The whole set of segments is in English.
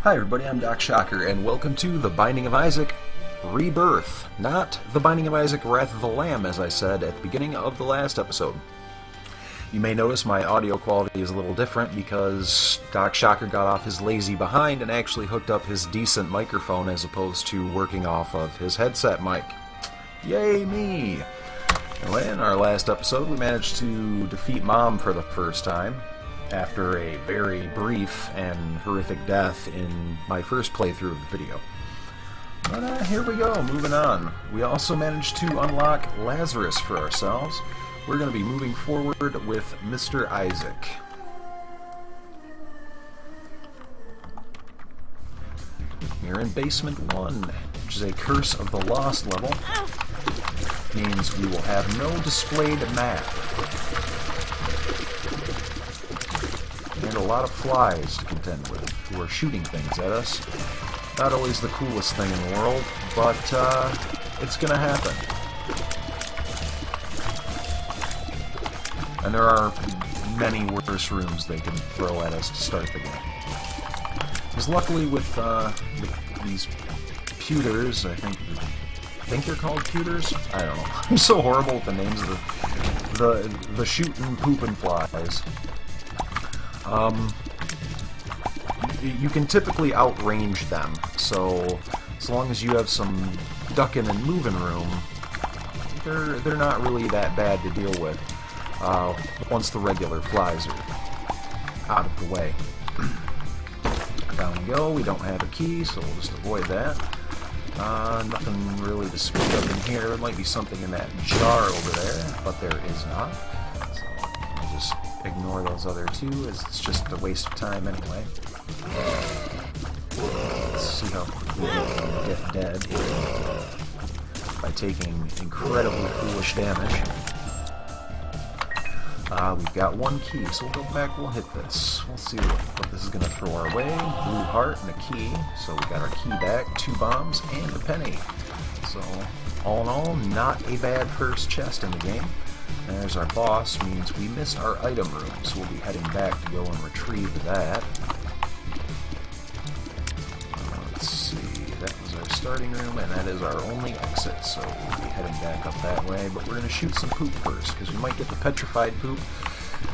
Hi everybody, I'm Doc Shocker, and welcome to The Binding of Isaac Rebirth. Not The Binding of Isaac Wrath of the Lamb, as I said at the beginning of the last episode. You may notice my audio quality is a little different because Doc Shocker got off his lazy behind and actually hooked up his decent microphone as opposed to working off of his headset mic. Yay me! Well, in our last episode, we managed to defeat Mom for the first time, after a very brief and horrific death in my first playthrough of the video. But here we go, moving on. We also managed to unlock Lazarus for ourselves. We're going to be moving forward with Mr. Isaac. We're in Basement 1, which is a Curse of the Lost level. Means we will have no displayed map. And a lot of flies to contend with, who are shooting things at us. Not always the coolest thing in the world, but it's gonna happen. And there are many worse rooms they can throw at us to start the game. Because luckily with these pewters, I think they're called pewters? I don't know. I'm so horrible with the names of the shootin' poopin' flies. You can typically outrange them, so as long as you have some ducking and moving room, they're not really that bad to deal with once the regular flies are out of the way. Down we go. We don't have a key, so we'll just avoid that. Nothing really to speak of in here. There might be something in that jar over there, but there is not. So I'll just ignore those other two, as it's just a waste of time anyway. Let's see how quickly we can get dead by taking incredibly foolish damage. We've got one key, so we'll go back, we'll hit this. We'll see what this is going to throw our way. Blue heart and a key, so we got our key back, 2 bombs, and a penny. So, all in all, not a bad first chest in the game. And there's our boss, means we missed our item room, so we'll be heading back to go and retrieve that. Let's see, that was our starting room, and that is our only exit, so we'll be heading back up that way. But we're going to shoot some poop first, because we might get the petrified poop,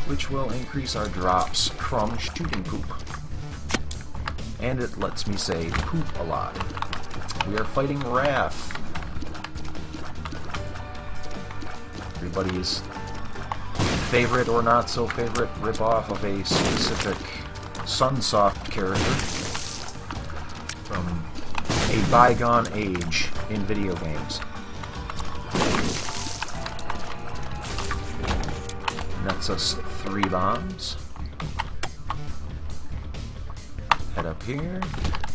which will increase our drops from shooting poop. And it lets me say poop a lot. We are fighting Wrath. Everybody's favorite or not so favorite ripoff of a specific Sunsoft character from a bygone age in video games. Nets us 3 bombs. Head up here.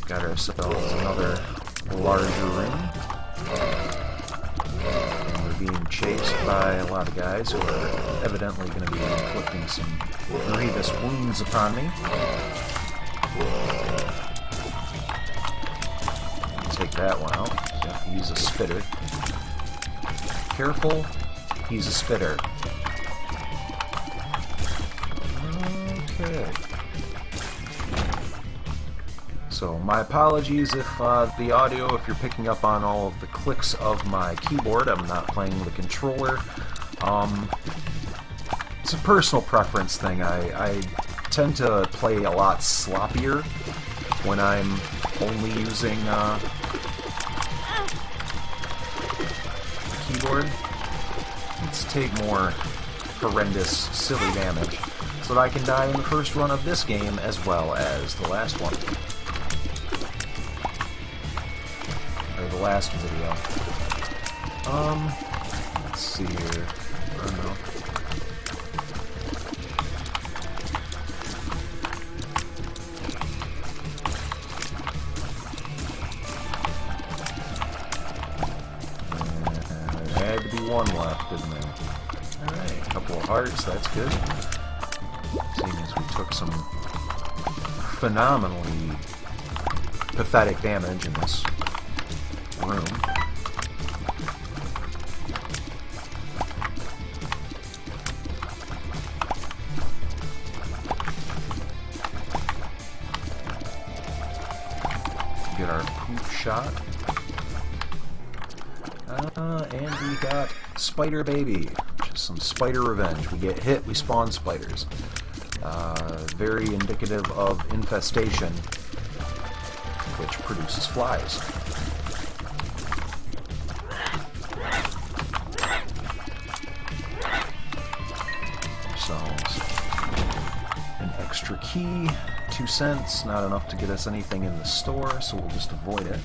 Got ourselves another larger room. Being chased by a lot of guys who are evidently going to be inflicting some grievous wounds upon me. Take that one out. You have to use a spitter. Careful, he's a spitter. Okay. So, my apologies if the audio, if you're picking up on all of the clicks of my keyboard. I'm not playing the controller. It's a personal preference thing. I tend to play a lot sloppier when I'm only using the keyboard. Let's take more horrendous, silly damage so that I can die in the first run of this game as well as the last one. The last video. Let's see here. I don't know. There had to be one left, didn't there? Alright, a couple of hearts, that's good. Seeing as we took some phenomenally pathetic damage in this room. Get our poop shot. And we got Spider Baby, which is some spider revenge. We get hit, we spawn spiders. Very indicative of infestation, which produces flies. Ourselves an extra key, 2 cents, not enough to get us anything in the store, so we'll just avoid it.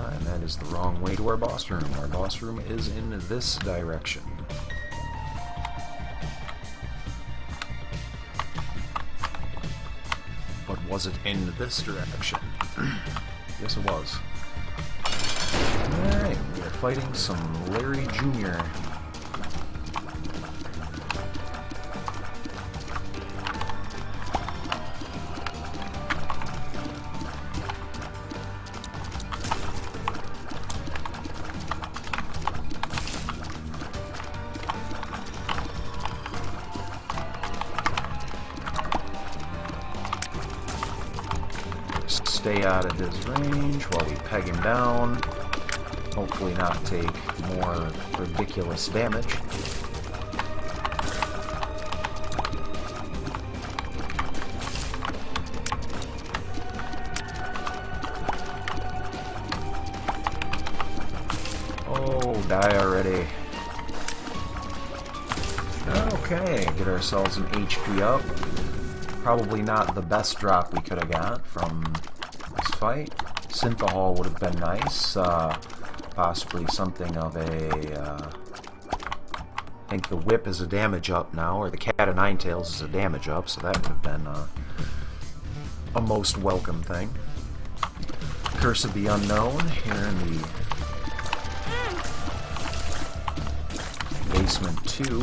And that is the wrong way to our boss room. Our boss room is in this direction. But was it in this direction? Yes, it was. Alright, we are fighting some Larry Jr. Stay out of his range while we peg him down. Hopefully not take more ridiculous damage. Oh, die already. Okay, get ourselves an HP up. Probably not the best drop we could have got from this fight. Synthahol would have been nice. Possibly something of a, I think the whip is a damage up now, or the Cat of Nine Tails is a damage up, so that would have been a most welcome thing. Curse of the Unknown here in the basement 2,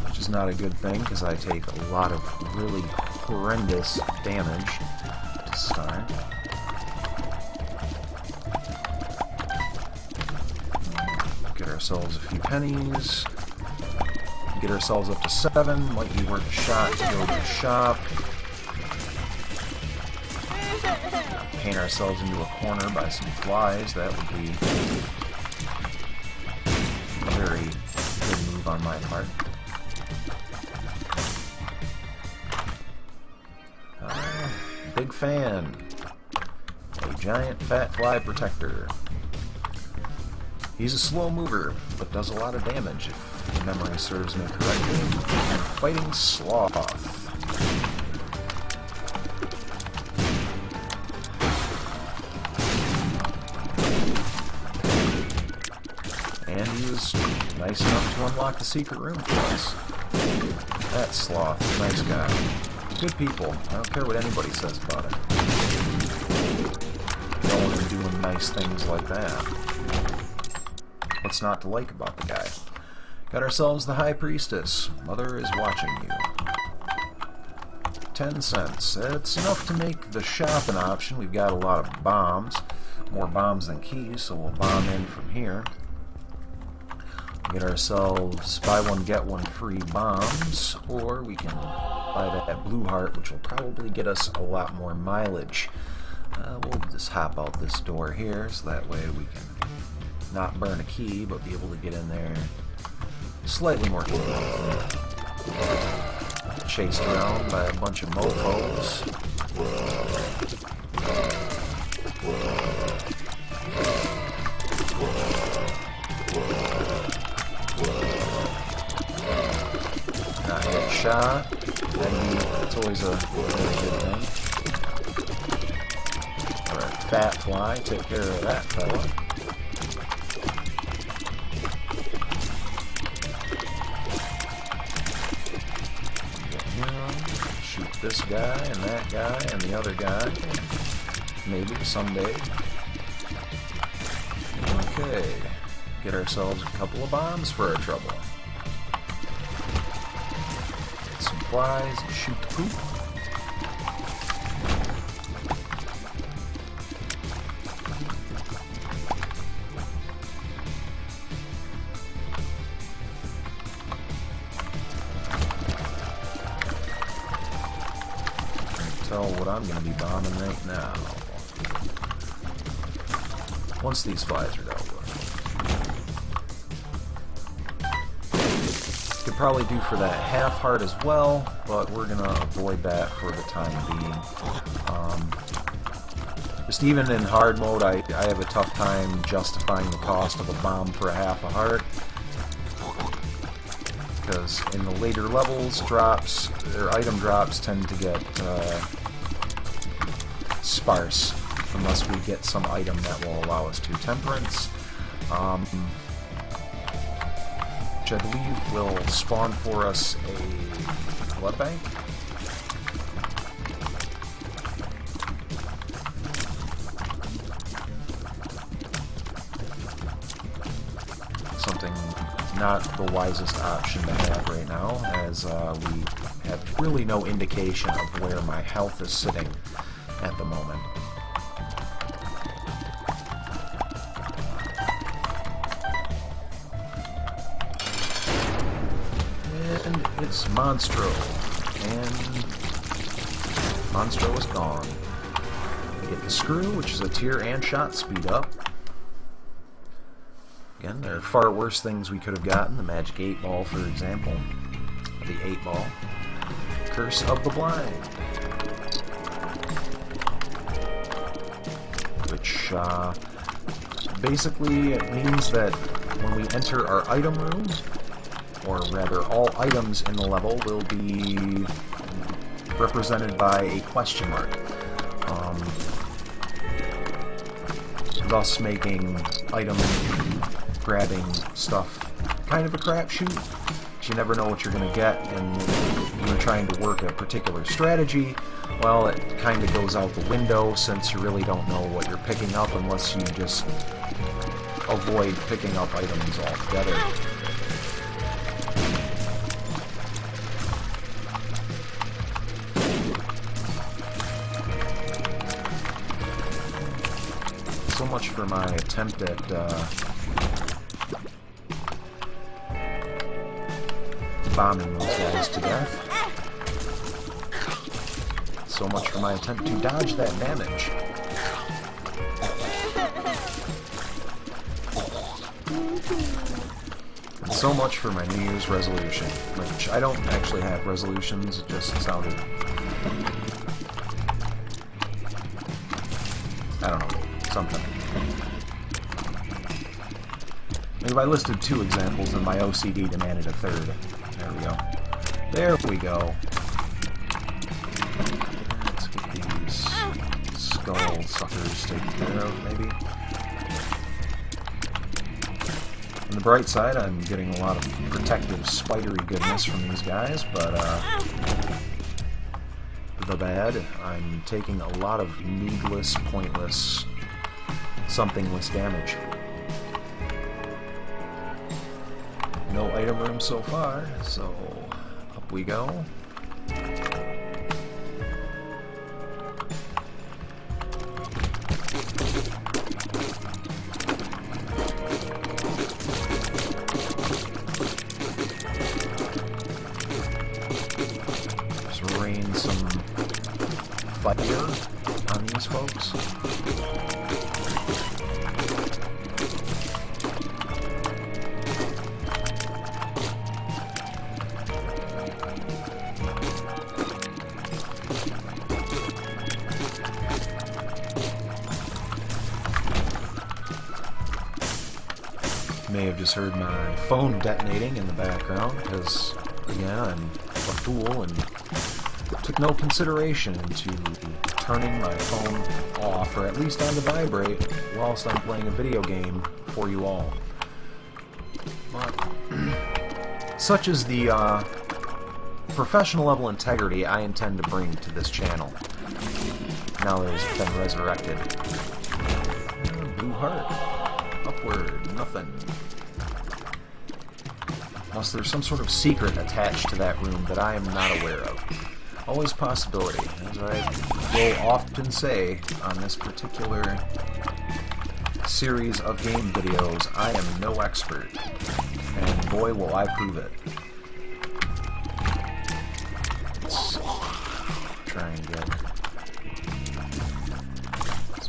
which is not a good thing because I take a lot of really horrendous damage to start. Get ourselves a few pennies. Get ourselves up to 7. Might be worth a shot to go to the shop. Paint ourselves into a corner by some flies. That would be a very good move on my part. Big fan. A giant fat fly protector. He's a slow mover, but does a lot of damage, if memory serves me correctly. And fighting Sloth. And he was nice enough to unlock the secret room for us. That Sloth, nice guy. Good people. I don't care what anybody says about it. Going and doing nice things like that. What's not to like about the guy? Got ourselves the High Priestess. Mother is watching you. 10 cents. It's enough to make the shop an option. We've got a lot of bombs. More bombs than keys, so we'll bomb in from here. Get ourselves buy one, get one free bombs, or we can buy that blue heart, which will probably get us a lot more mileage. We'll just hop out this door here, so that way we can not burn a key, but be able to get in there slightly more quickly. Chased around by a bunch of mofos. Not get shot. That's always a really good thing. Alright, fat fly, take care of that fella. Shoot this guy and that guy and the other guy. Maybe someday. Okay. Get ourselves a couple of bombs for our trouble. Get some flies and shoot the poop. tell what I'm going to be bombing right now. Once these flies are dealt with. Could probably do for that half heart as well, but we're going to avoid that for the time being. Just even in hard mode, I have a tough time justifying the cost of a bomb for a half a heart. Because in the later levels, drops, or item drops tend to get sparse, unless we get some item that will allow us to. Temperance, which I believe will spawn for us a blood bank. Something not the wisest option to have right now, as we have really no indication of where my health is sitting at the moment. And it's Monstro, and Monstro is gone. We get the Screw, which is a tier and shot speed up. Again, there are far worse things we could have gotten. The Magic 8-Ball, for example. The 8-Ball. Curse of the Blind. Which basically means that when we enter our item room, or rather all items in the level will be represented by a question mark. Thus making item grabbing stuff kind of a crapshoot. You never know what you're going to get, and you're trying to work a particular strategy. Well, it kind of goes out the window since you really don't know what you're picking up unless you just avoid picking up items altogether. So much for my attempt at bombing those guys to death. So much for my attempt to dodge that damage. And so much for my New Year's resolution, which I don't actually have resolutions, it just sounded... I don't know, something. If I listed 2 examples and my OCD demanded a third. There we go. There we go. Let's get these skull suckers taken care of, maybe. On the bright side, I'm getting a lot of protective, spidery goodness from these guys, but the bad, I'm taking a lot of needless, pointless, somethingless damage. No item room so far, so up we go. Just rain some fire on these folks. May have just heard my phone detonating in the background because, again, I'm a fool and took no consideration into turning my phone off, or at least on to vibrate, whilst I'm playing a video game for you all. But such is the professional level integrity I intend to bring to this channel, now that it's been resurrected. Blue heart. Upward. Nothing. Unless there's some sort of secret attached to that room that I am not aware of. Always possibility. As I will often say on this particular series of game videos, I am no expert. And boy will I prove it. Let's try and get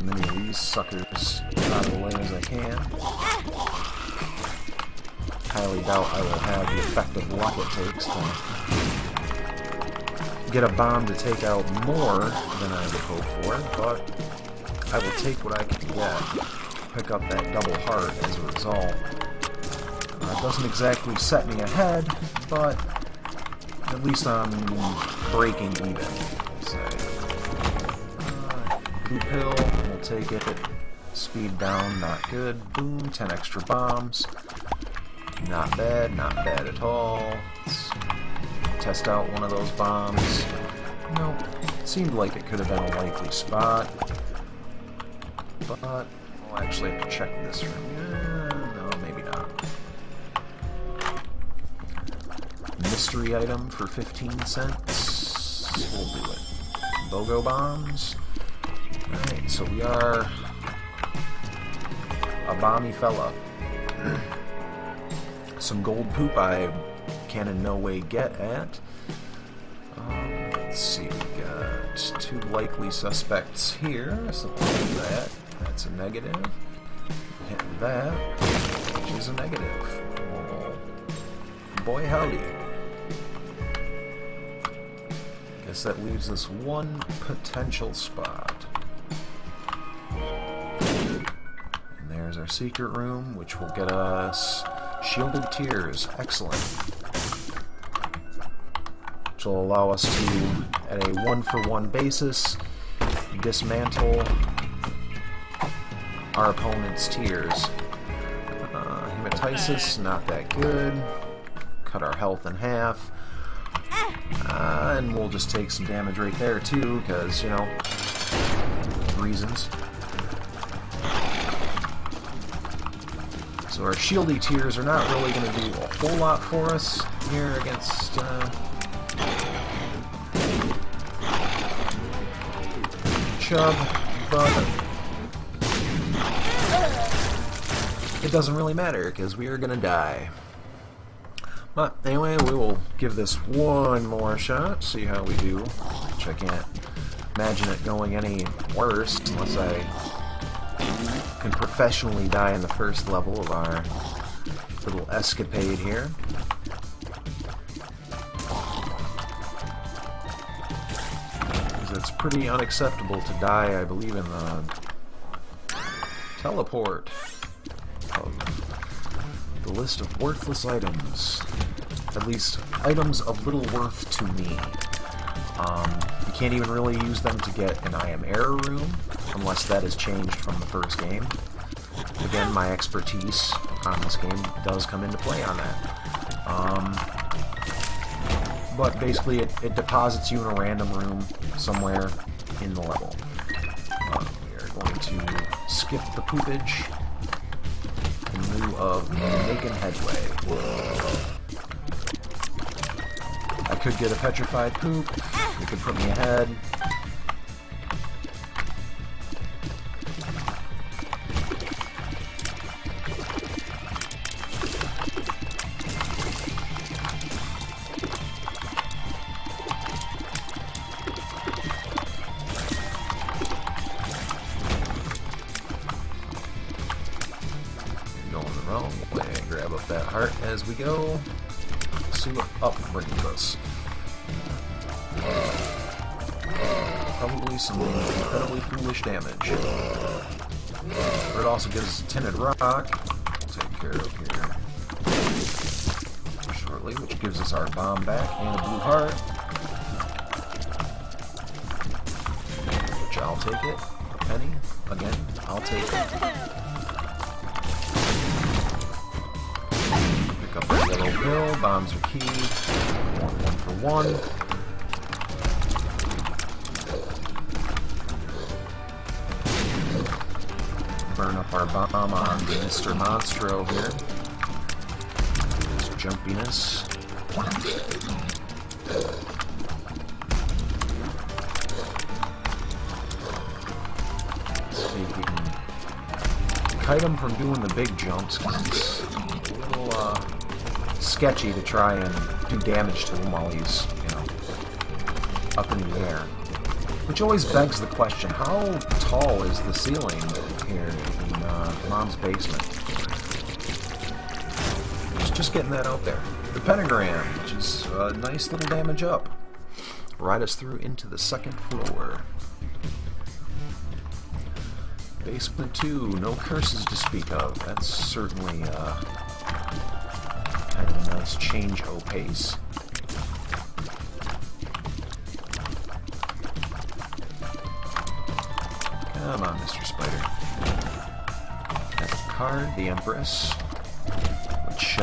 as many of these suckers out of the way as I can. Highly doubt I will have the effective luck it takes to get a bomb to take out more than I would hope for, but I will take what I can get. Pick up that double heart as a result. It doesn't exactly set me ahead, but at least I'm breaking even. So, blue pill, we'll take it. Speed down, not good. Boom, 10 extra bombs. Not bad at all. Let's test out one of those bombs. Nope, seemed like it could have been a likely spot. But we'll actually have to check this room. No, maybe not. Mystery item for 15 cents. We'll do it. BOGO bombs. Alright, so we are a bomby fella. Some gold poop I can in no way get at. Let's see, we got 2 likely suspects here. So that. That's a negative. Hit that, which is a negative. Oh, boy howdy. Guess that leaves us one potential spot. And there's our secret room, which will get us shielded tears. Excellent. Which will allow us to, at a 1-for-1 basis, dismantle our opponent's tears. Hematitis, not that good. Cut our health in half. And we'll just take some damage right there too, because, you know, reasons. So our shieldy tears are not really going to do a whole lot for us here against Chub, but it doesn't really matter because we are going to die. But anyway, we will give this one more shot, see how we do. Which I can't imagine it going any worse unless I can professionally die in the first level of our little escapade here. Because it's pretty unacceptable to die, I believe, in the teleport of the list of worthless items. At least, items of little worth to me. You can't even really use them to get an I am error room, unless that has changed from the first game. Again, my expertise on this game does come into play on that. But basically, it deposits you in a random room somewhere in the level. We are going to skip the poopage in lieu of making headway. I could get a petrified poop. It could put me ahead. Going the wrong way. Grab up that heart as we go. See what up brings us. Probably some incredibly foolish damage. But it also gives us a tinted rock. Take care of here shortly, which gives us our bomb back and a blue heart. Which I'll take it. A penny. Again, I'll take it. Pick up our yellow pill. Bombs are key. One for one. Burn up our bomb on Mr. Monstro here. His jumpiness. See if we can kite him from doing the big jumps, because it's a little sketchy to try and do damage to him while he's, you know, up in the air. Which always begs the question, how tall is the ceiling here in Mom's basement? Just getting that out there. The pentagram, which is a nice little damage up. Ride us through into the second floor. Basement 2, no curses to speak of. That's certainly kind of a nice change o' pace. Come on, Mr. Spider. That's a card, the Empress, which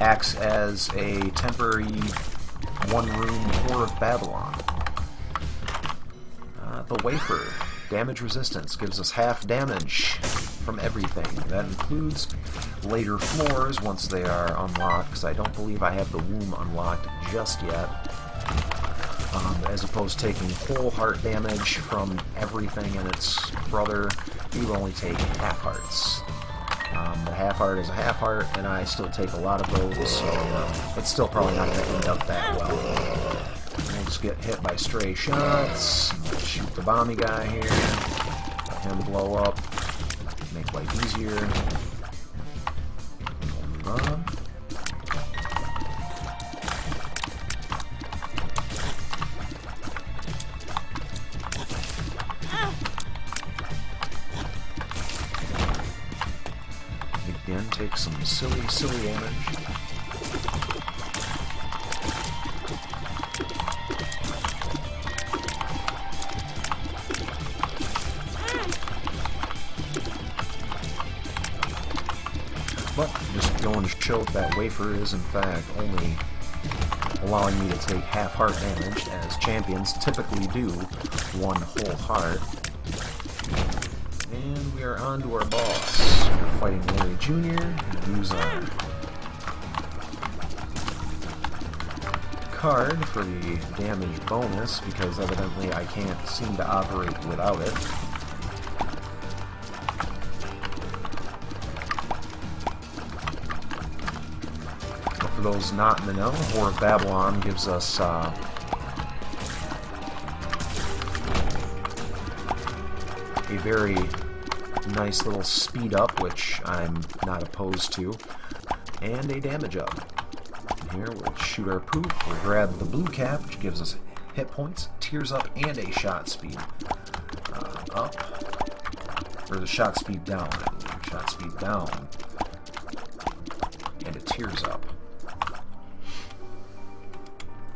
acts as a temporary one-room Whore of Babylon. The Wafer, damage resistance, gives us half damage from everything. That includes later floors once they are unlocked, because I don't believe I have the womb unlocked just yet. As opposed to taking whole heart damage from everything and its brother, you only take half hearts. The half heart is a half heart, and I still take a lot of those, so it's still probably not going to end up that well. We'll just get hit by stray shots, shoot the bomby guy here, let him blow up, make life easier. Move on. Again, take some silly damage. But just going to show that Wafer is in fact only allowing me to take half heart damage, as champions typically do one whole heart. And we are on to our boss. We're fighting Larry Jr. Use our card for the damage bonus, because evidently I can't seem to operate without it. But for those not in the know, Whore of Babylon gives us a very nice little speed up, which I'm not opposed to, and a damage up. Here we'll shoot our poop, we'll grab the blue cap, which gives us hit points, tears up, and a shot speed up, or the shot speed down, shot speed down, and it tears up.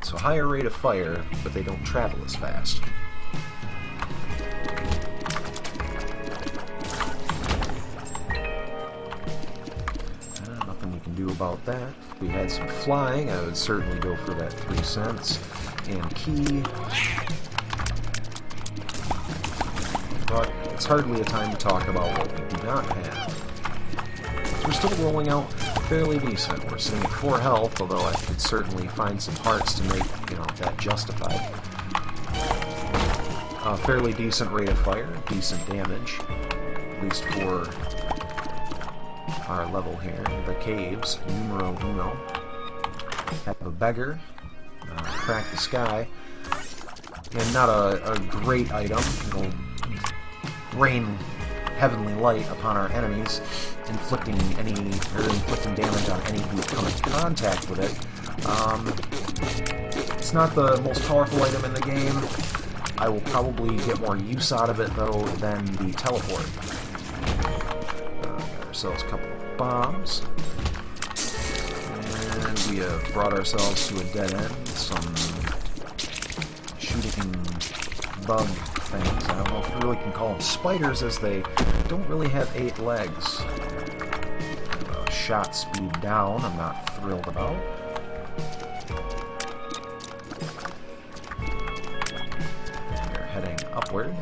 So higher rate of fire, but they don't travel as fast. Nothing you can do about that. If we had some flying, I would certainly go for that 3 cents and key. But it's hardly a time to talk about what we do not have. So we're still rolling out fairly decent. We're sitting at 4 health, although I could certainly find some hearts to make, that justified. Fairly decent rate of fire, decent damage, at least for our level here. The caves, numero uno. Have a beggar, crack the sky, and not a great item. It'll rain heavenly light upon our enemies, inflicting damage on any who come in contact with it. It's not the most powerful item in the game. I will probably get more use out of it, though, than the teleport. Got ourselves a couple of bombs. And we have brought ourselves to a dead end. Some shooting bug things. I don't know if we really can call them spiders, as they don't really have 8 legs. Shot speed down, I'm not thrilled about. We're heading upward.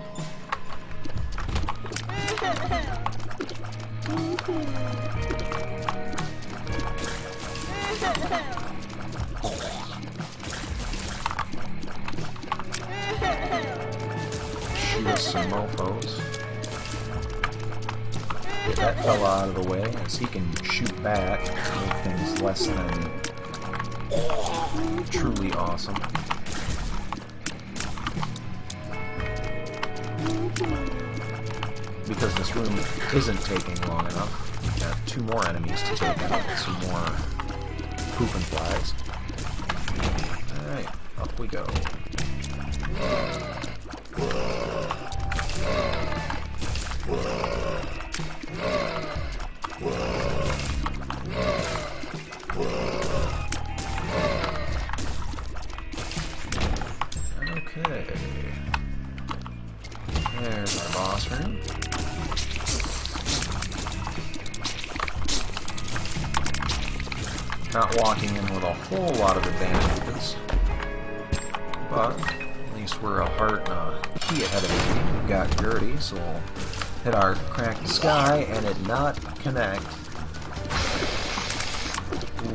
Shoot us some mofos. Get that fella out of the way, as he can shoot back, make things less than truly awesome. because this room isn't taking long enough. We've got 2 more enemies to take out, some more poop and flies. Alright, up we go. Okay. There's our boss room. Not walking in with a whole lot of advantages, but at least we're a heart and a key ahead of me. We've got Gertie, so we'll hit our crack the sky and it not connect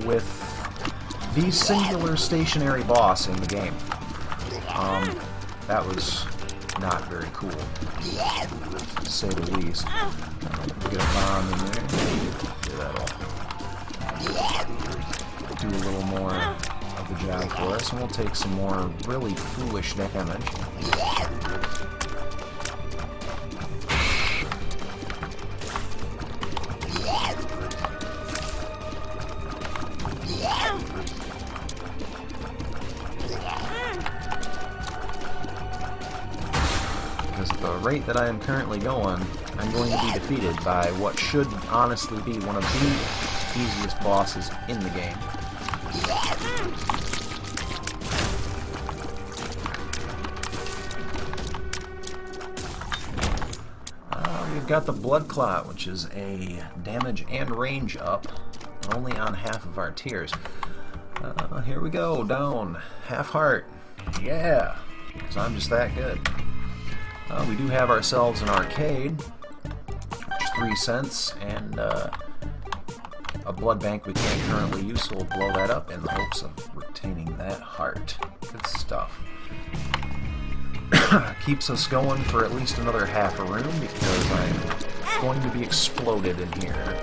with the singular stationary boss in the game. That was not very cool, to say the least. Get a bomb in there. Do that'll do a little more of the job for us, and we'll take some more really foolish damage. Because at the rate that I am currently going, I'm going to be defeated by what should honestly be one of the easiest bosses in the game. We've got the Blood Clot, which is a damage and range up, only on half of our tiers. Here we go, down, half heart. Yeah, because I'm just that good. We do have ourselves an arcade, which is 3 cents, and a blood bank we can't currently use, so we'll blow that up in the hopes of retaining that heart. Good stuff. Keeps us going for at least another half a room, because I'm going to be exploded in here.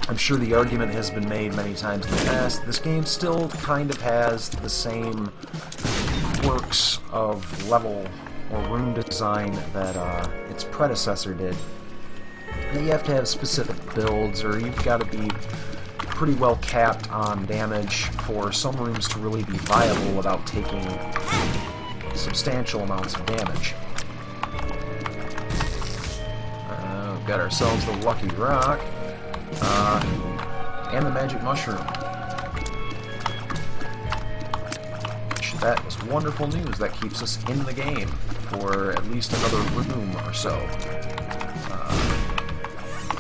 I'm sure the argument has been made many times in the past. This game still kind of has the same quirks of level or room design that its predecessor did. You have to have specific builds, or you've got to be pretty well capped on damage for some rooms to really be viable without taking substantial amounts of damage. We've got ourselves the Lucky Rock, and the Magic Mushroom. That was wonderful news. That keeps us in the game for at least another room or so.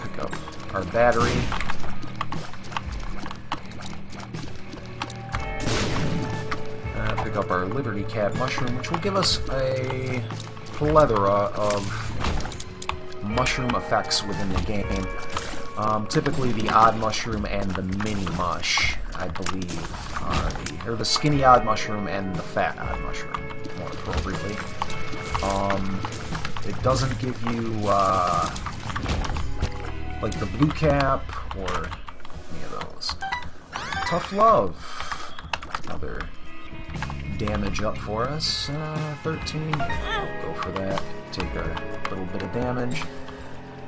Pick up our battery. Pick up our Liberty Cat Mushroom, which will give us a plethora of mushroom effects within the game. Typically the Odd Mushroom and the Mini Mush, I believe, are the Skinny Odd Mushroom and the Fat Odd Mushroom, more appropriately. It doesn't give you, like the Blue Cap, or any of those. Tough Love, another damage up for us. 13, we'll go for that, take our little bit of damage.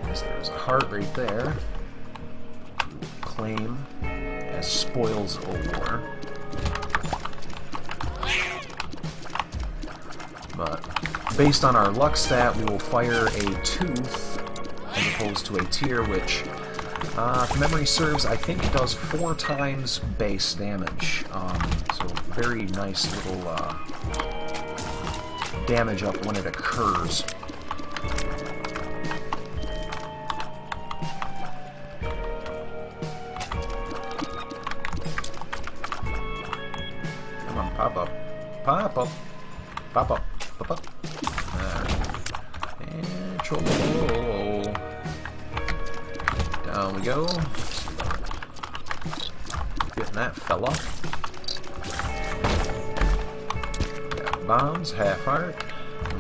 There's a heart right there. Claim as Spoils of War. But based on our luck stat, we will fire a tooth as opposed to a tear, which, if memory serves, I think it does 4 times base damage. So very nice little damage up when it occurs. Come on, pop up. Pop up. Pop up. Pop up. And troll. Down we go. Getting that fella. Got bombs, half heart.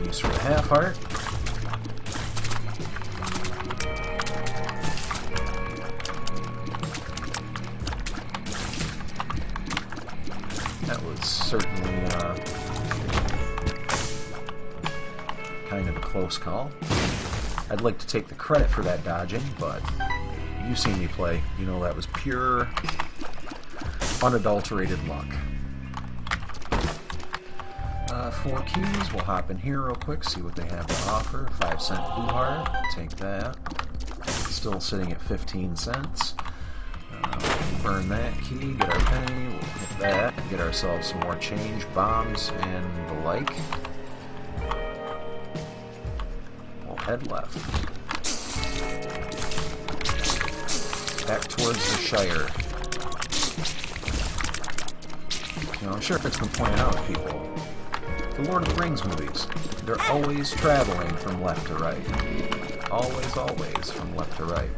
Use for the half heart. That was certainly close call. I'd like to take the credit for that dodging, but you've seen me play. You know that was pure, unadulterated luck. 4 keys. We'll hop in here real quick, see what they have to offer. 5-cent blue heart. Take that. Still sitting at 15 cents. Burn that key, get our penny, we'll hit that, get ourselves some more change, bombs, and the like. We'll head left. Back towards the Shire. You know, I'm sure it's been pointed out to people. The Lord of the Rings movies, they're always traveling from left to right. Always, always from left to right.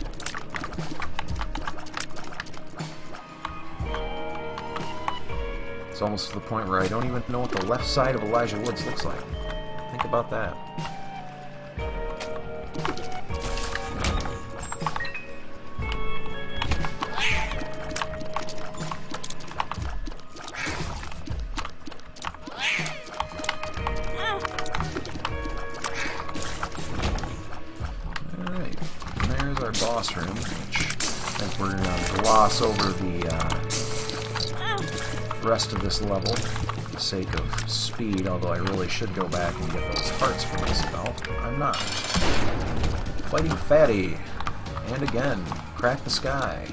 It's almost to the point where I don't even know what the left side of Elijah Woods looks like. Think about that. Alright, there's our boss room, which I think we're going to gloss over the rest of this level for the sake of speed, although I really should go back and get those hearts for this belt. I'm not. Fighting Fatty. And again, crack the sky.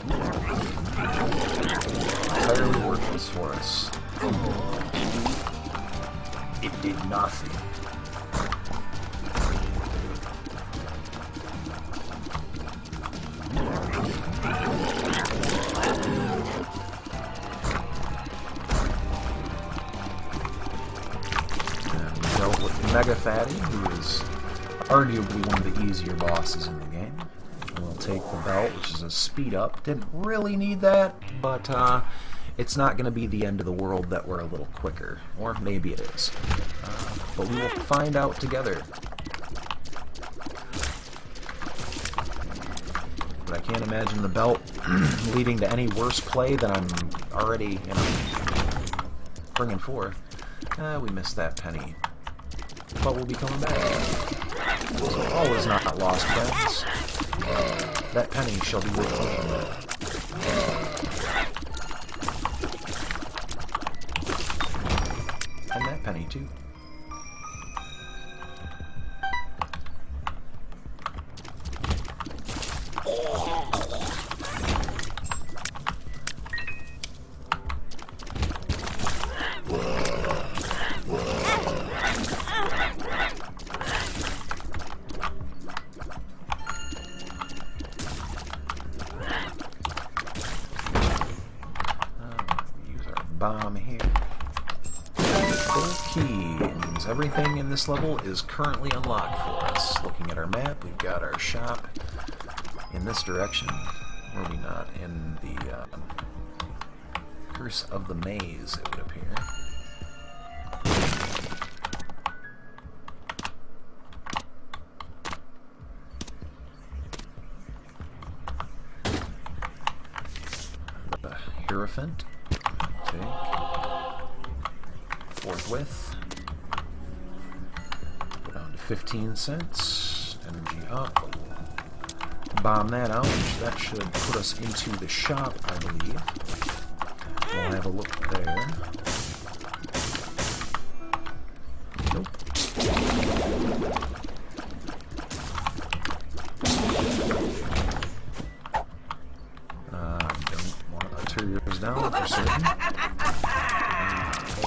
Entirely worthless for us. It did nothing. Mega Fatty, who is arguably one of the easier bosses in the game. We'll take the belt, which is a speed up. Didn't really need that, but it's not going to be the end of the world that we're a little quicker. Or maybe it is. But we will find out together. But I can't imagine the belt leading to any worse play than I'm already, bringing forth. We missed that penny. But we'll be coming back. So all is not lost, friends. That penny shall be returned. And that penny, too. Bomb here. Full keys. Everything in this level is currently unlocked for us. Looking at our map, we've got our shop in this direction. Were we not in the Curse of the Maze, it would appear. The Hierophant. Forthwith. Go down to 15 cents. Energy up. Bomb that out, which that should put us into the shop, I believe. We'll have a look there. Nope. Don't want arterials down for certain.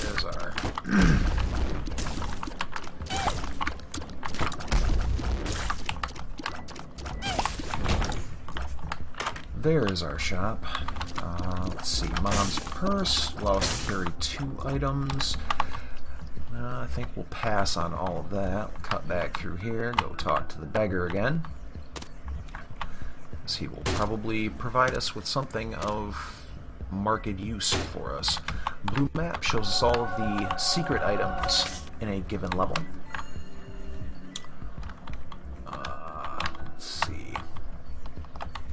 There's our there is our shop. Let's see, Mom's purse allows us to carry 2 items. I think we'll pass on all of that. We'll cut back through here, go talk to the beggar again. As he will probably provide us with something of marked use for us. Blue map shows us all of the secret items in a given level. Let's see.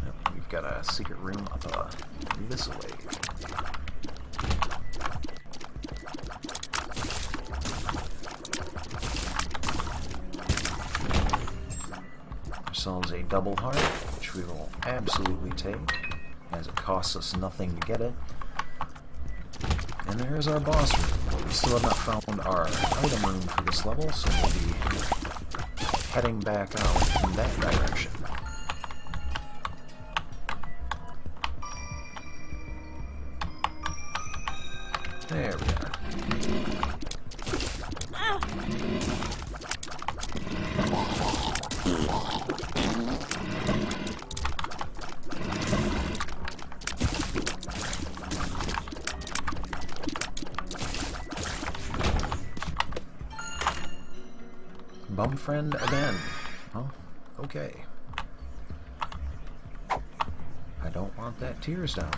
Yep, we've got a secret room up this way. ourselves a double heart, which we will absolutely take, as it costs us nothing to get it. And there's our boss room. We still have not found our item room for this level, so we'll be heading back out in that direction. There we are. Bum friend again. Oh, okay. I don't want that tears down,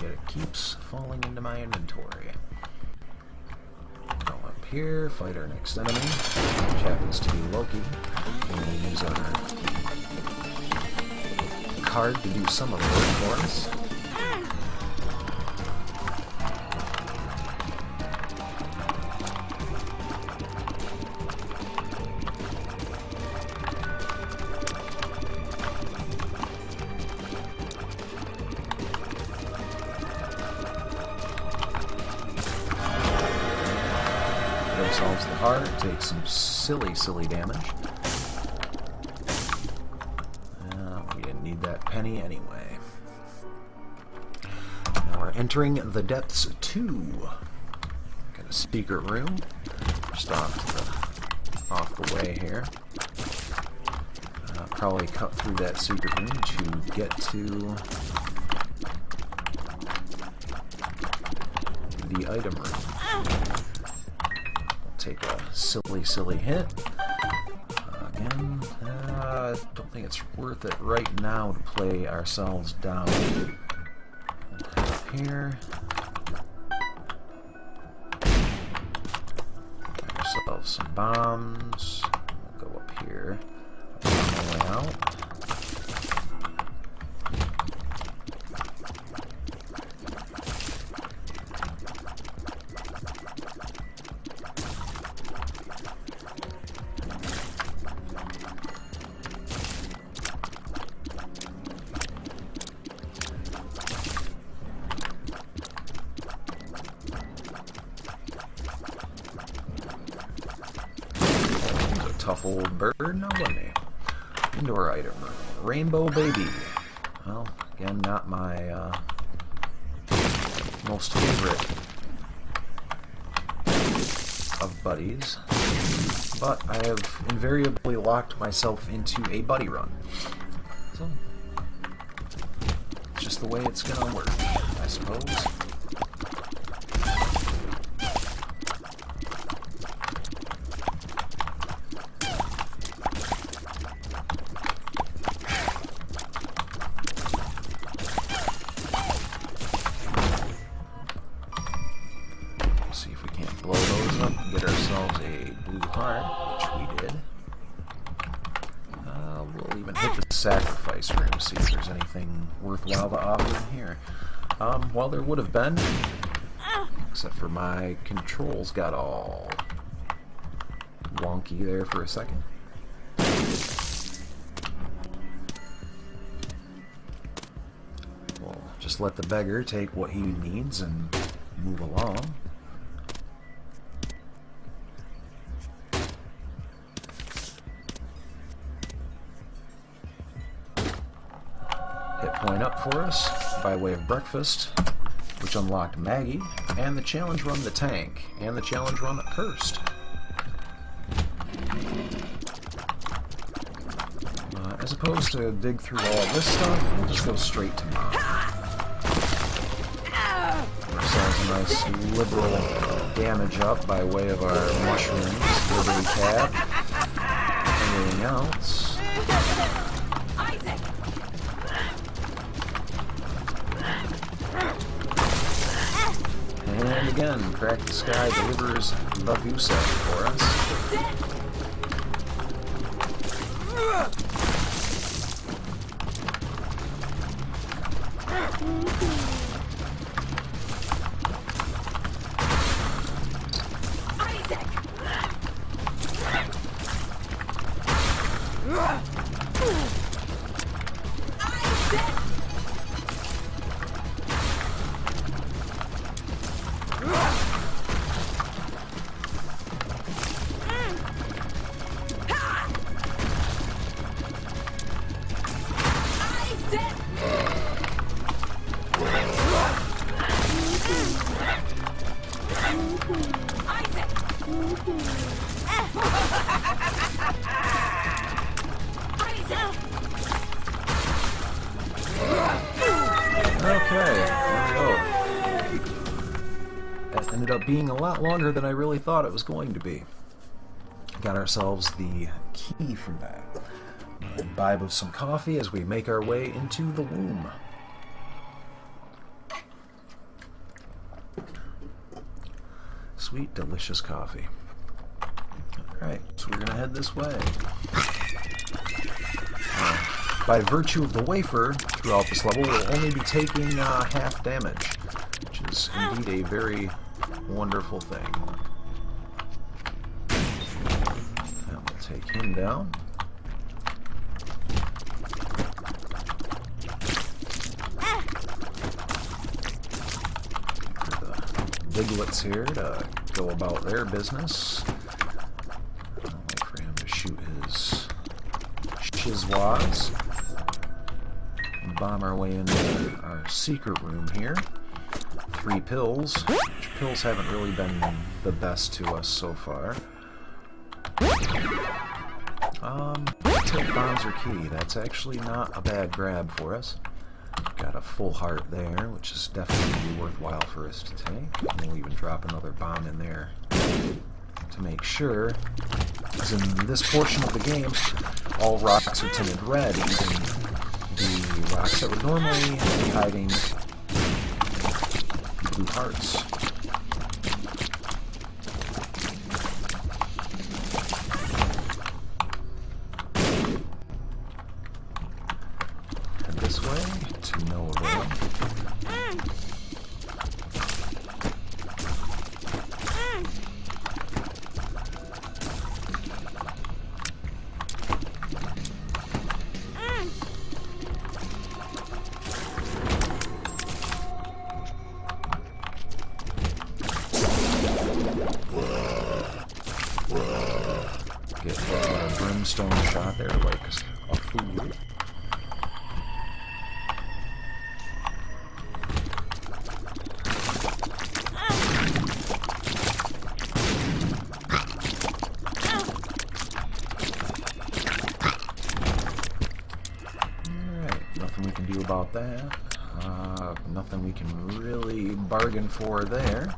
yet it keeps falling into my inventory. Go up here, fight our next enemy, which happens to be Loki. And we'll use our card to do some of the work for us. Solves the heart, takes some silly damage. We didn't need that penny anyway. Now we're entering the depths 2. Got a secret room just off the way here. Probably cut through that secret room to get to the item room. Take a silly hit. Again, I don't think it's worth it right now to play ourselves down. Up here. Get ourselves some bombs. We'll go up here. On the way out. Tough old bird, now let me. Indoor item room. Rainbow Baby. Well, again, not my most favorite of buddies, but I have invariably locked myself into a buddy run. So, it's just the way it's gonna work, I suppose. See if we can't blow those up and get ourselves a blue heart, which we did. We'll even hit the sacrifice room, see if there's anything worthwhile to offer in here. Well, there would have been, except for my controls got all wonky there for a second. We'll just let the beggar take what he needs and move along. Hit point up for us by way of breakfast, which unlocked Maggie, and the challenge run the tank, and the challenge run Cursed. As opposed to dig through all this stuff, we'll just go straight to Mom. Ourselves a nice liberal damage up by way of our mushrooms, Liberty Cap, everything else. And again, Crack the Sky delivers the goose egg for us. Isaac! Okay, there we go. That ended up being a lot longer than I really thought it was going to be. Got ourselves the key from that. Imbibe of some coffee as we make our way into the womb. Sweet, delicious coffee. Alright, so we're going to head this way. By virtue of the wafer, throughout this level, we'll only be taking half damage, which is indeed a very wonderful thing. And we'll take him down. Biglets here to go about their business. I'll wait for him to shoot his shizwads. Bomb our way into our secret room here. 3 pills, which pills haven't really been the best to us so far. Tilt bombs are key. That's actually not a bad grab for us. Got a full heart there, which is definitely worthwhile for us to take. And we'll even drop another bomb in there to make sure. Because in this portion of the game, all rocks are tinted red, even the rocks that would normally be hiding blue hearts. And this way, to no avail. Get a brimstone shot there like a fool. Alright, nothing we can do about that. Nothing we can really bargain for there.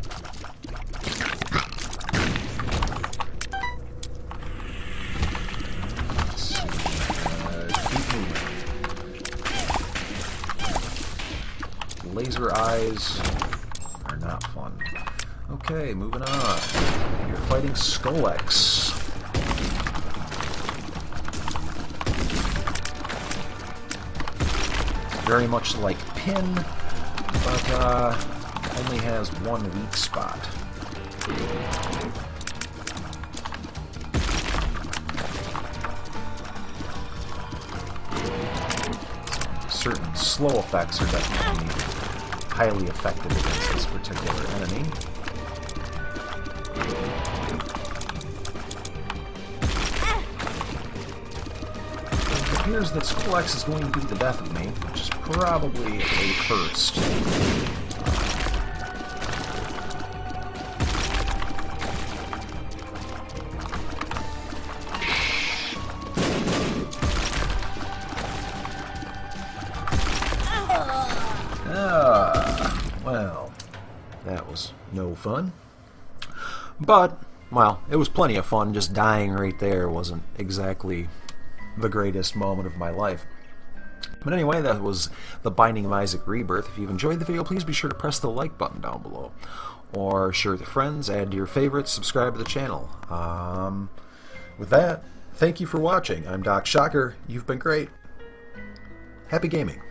Laser eyes are not fun. Okay, moving on. You're fighting Skull-X. Very much like Pin, but only has one weak spot. Certain slow effects are definitely highly effective against this particular enemy. It appears that Skull-X is going to be the death of me, which is probably a first. Well, that was no fun. But, well, it was plenty of fun. Just dying right there wasn't exactly the greatest moment of my life. But anyway, that was The Binding of Isaac Rebirth. If you've enjoyed the video, please be sure to press the like button down below. Or share with your friends, add to your favorites, subscribe to the channel. With that, thank you for watching. I'm Doc Shocker. You've been great. Happy gaming.